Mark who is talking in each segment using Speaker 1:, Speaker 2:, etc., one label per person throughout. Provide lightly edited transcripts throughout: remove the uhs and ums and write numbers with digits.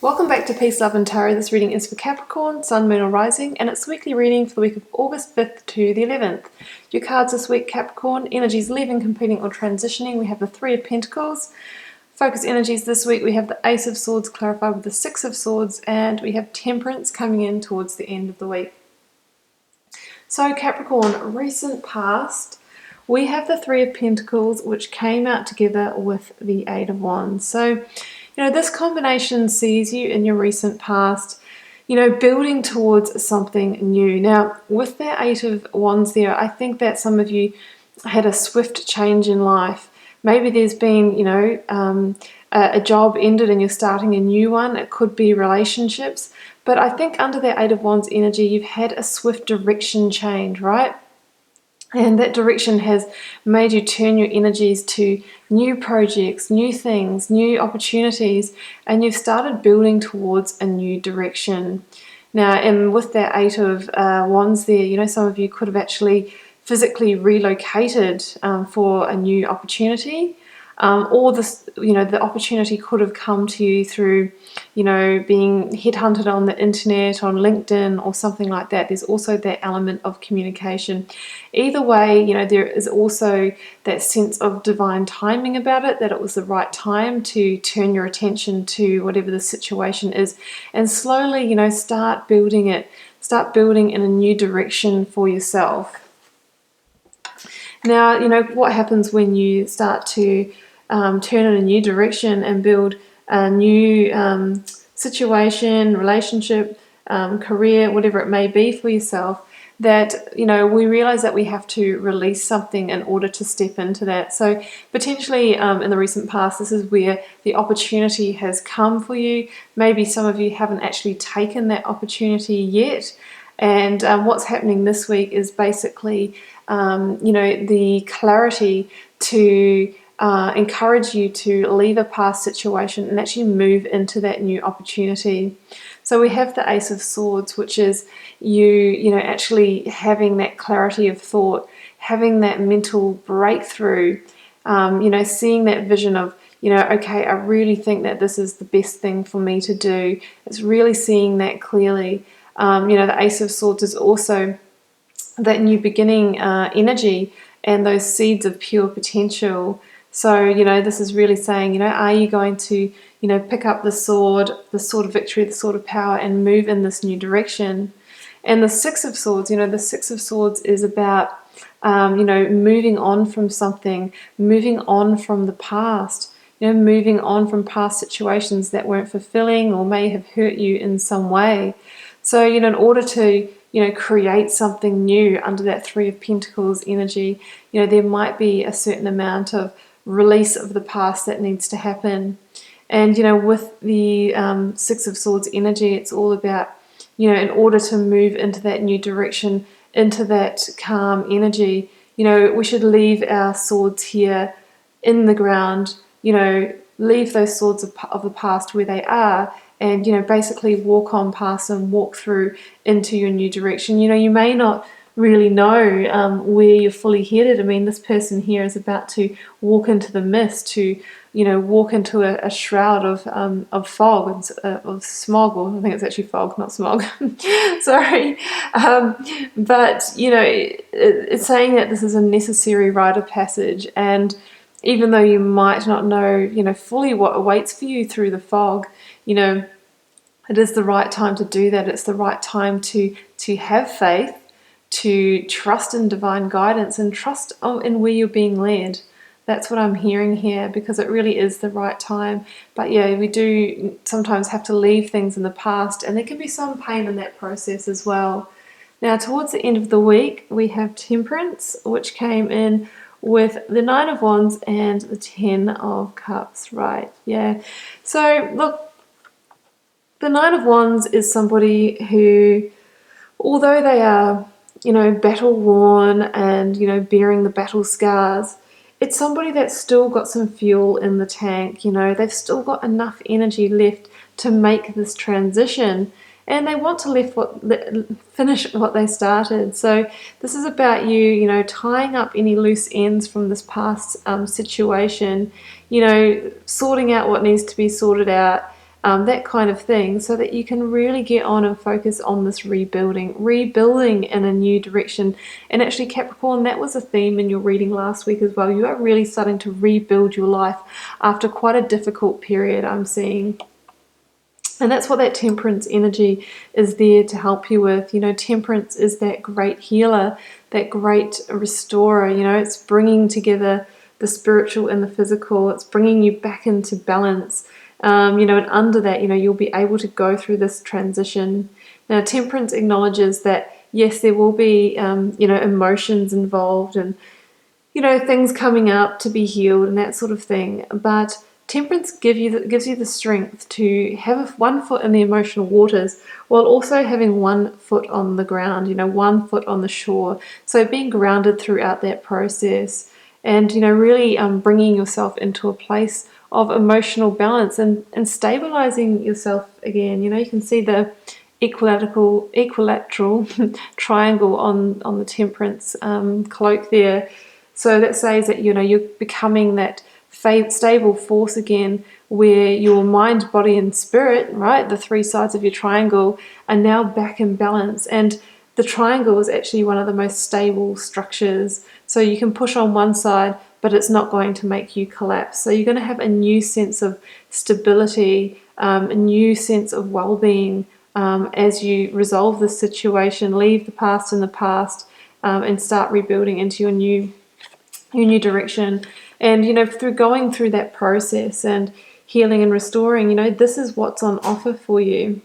Speaker 1: Welcome back to Peace, Love and Tarot. This reading is for Capricorn, Sun, Moon or Rising, and it's weekly reading for the week of August 5th to the 11th. Your cards this week, Capricorn, energies leaving, completing or transitioning. We have the Three of Pentacles. Focus energies this week, we have the Ace of Swords clarified with the Six of Swords, and we have Temperance coming in towards the end of the week. So Capricorn, recent past, we have the Three of Pentacles, which came out together with the Eight of Wands. So, this combination sees you in your recent past, building towards something new. Now, with that Eight of Wands there, I think that some of you had a swift change in life. Maybe there's been, a job ended and you're starting a new one. It could be relationships. But I think under that Eight of Wands energy, you've had a swift direction change, right? And that direction has made you turn your energies to new projects, new things, new opportunities, and you've started building towards a new direction. Now, and with that Eight of Wands there, some of you could have actually physically relocated for a new opportunity. Or the opportunity could have come to you through, being headhunted on the internet, on LinkedIn or something like that. There's also that element of communication. Either way, there is also that sense of divine timing about it, that it was the right time to turn your attention to whatever the situation is and slowly, start building in a new direction for yourself. Now, what happens when you start to turn in a new direction and build a new situation, relationship, career, whatever it may be for yourself, that, we realize that we have to release something in order to step into that. So potentially in the recent past, this is where the opportunity has come for you. Maybe some of you haven't actually taken that opportunity yet. And what's happening this week is basically, the clarity to encourage you to leave a past situation and actually move into that new opportunity. So we have the Ace of Swords, which is you actually having that clarity of thought, having that mental breakthrough, seeing that vision of, okay, I really think that this is the best thing for me to do. It's really seeing that clearly. The Ace of Swords is also that new beginning energy and those seeds of pure potential. So, this is really saying, are you going to, pick up the sword of victory, the sword of power, and move in this new direction? And the Six of Swords, the Six of Swords is about, moving on from something, moving on from the past, moving on from past situations that weren't fulfilling or may have hurt you in some way. So, in order to, create something new under that Three of Pentacles energy, there might be a certain amount of release of the past that needs to happen. And, with the Six of Swords energy, it's all about, in order to move into that new direction, into that calm energy, we should leave our swords here in the ground, leave those swords of the past where they are, and basically walk on past them, walk through into your new direction. You may not really know where you're fully headed. I mean, this person here is about to walk into the mist, to walk into a shroud of fog, of smog, or I think it's actually fog, not smog. Sorry, but it's saying that this is a necessary rite of passage, and even though you might not know fully what awaits for you through the fog, it is the right time to do that. It's the right time to have faith, to trust in divine guidance and trust in where you're being led. That's what I'm hearing here, because it really is the right time. But yeah, we do sometimes have to leave things in the past, and there can be some pain in that process as well. Now, towards the end of the week, we have Temperance, which came in with the Nine of Wands and the Ten of Cups, right? Yeah. So look, the Nine of Wands is somebody who, although they are, battle worn and, bearing the battle scars, it's somebody that's still got some fuel in the tank. They've still got enough energy left to make this transition, and they want to finish what they started. So this is about you, tying up any loose ends from this past situation, sorting out what needs to be sorted out, that kind of thing, so that you can really get on and focus on this rebuilding in a new direction. And actually, Capricorn, that was a theme in your reading last week as well. You are really starting to rebuild your life after quite a difficult period, I'm seeing. And that's what that temperance energy is there to help you with. You know, temperance is that great healer, that great restorer. You know, it's bringing together the spiritual and the physical. It's bringing you back into balance. You know, and under that, you know, you'll be able to go through this transition. Now, temperance acknowledges that, yes, there will be, you know, emotions involved and, you know, things coming up to be healed and that sort of thing. But temperance gives you the strength to have one foot in the emotional waters while also having one foot on the ground, you know, one foot on the shore. So being grounded throughout that process and, you know, really bringing yourself into a place of emotional balance and stabilizing yourself again. You know, you can see the equilateral triangle on the temperance cloak there. So that says that, you know, you're becoming that stable force again, where your mind, body, and spirit, right, the three sides of your triangle, are now back in balance. And the triangle is actually one of the most stable structures. So you can push on one side, but it's not going to make you collapse. So you're going to have a new sense of stability, a new sense of well-being as you resolve this situation, leave the past in the past, and start rebuilding into your new direction. And, you know, through going through that process and healing and restoring, you know, this is what's on offer for you.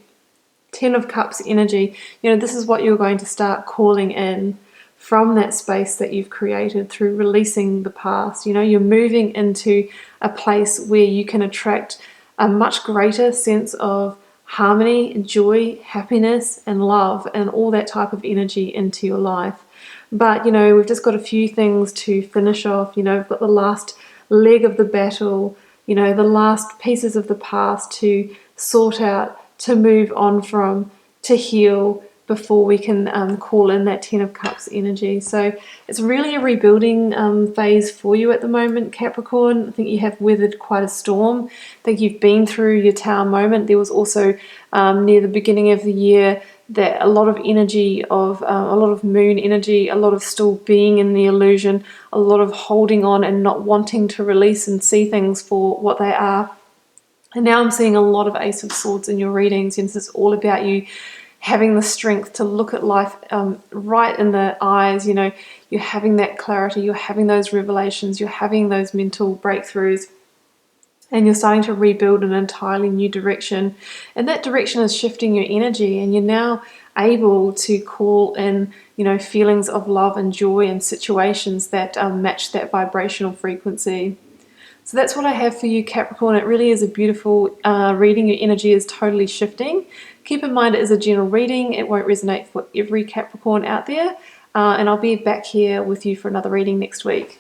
Speaker 1: 10 of Cups energy, you know, this is what you're going to start calling in from that space that you've created through releasing the past. You know, you're moving into a place where you can attract a much greater sense of harmony, joy, happiness, and love, and all that type of energy into your life. But, you know, we've just got a few things to finish off. You know, we've got the last leg of the battle, you know, the last pieces of the past to sort out, to move on from, to heal, before we can call in that 10 of Cups energy. So it's really a rebuilding phase for you at the moment, Capricorn. I think you have weathered quite a storm. I think you've been through your Tower moment. There was also near the beginning of the year that a lot of energy of a lot of moon energy, a lot of still being in the illusion, a lot of holding on and not wanting to release and see things for what they are. And now I'm seeing a lot of Ace of Swords in your readings, and this is all about you having the strength to look at life right in the eyes. You know, you're having that clarity, you're having those revelations, you're having those mental breakthroughs, and you're starting to rebuild an entirely new direction. And that direction is shifting your energy, and you're now able to call in, you know, feelings of love and joy and situations that match that vibrational frequency. So that's what I have for you, Capricorn. It really is a beautiful reading. Your energy is totally shifting. Keep in mind it is a general reading. It won't resonate for every Capricorn out there. And I'll be back here with you for another reading next week.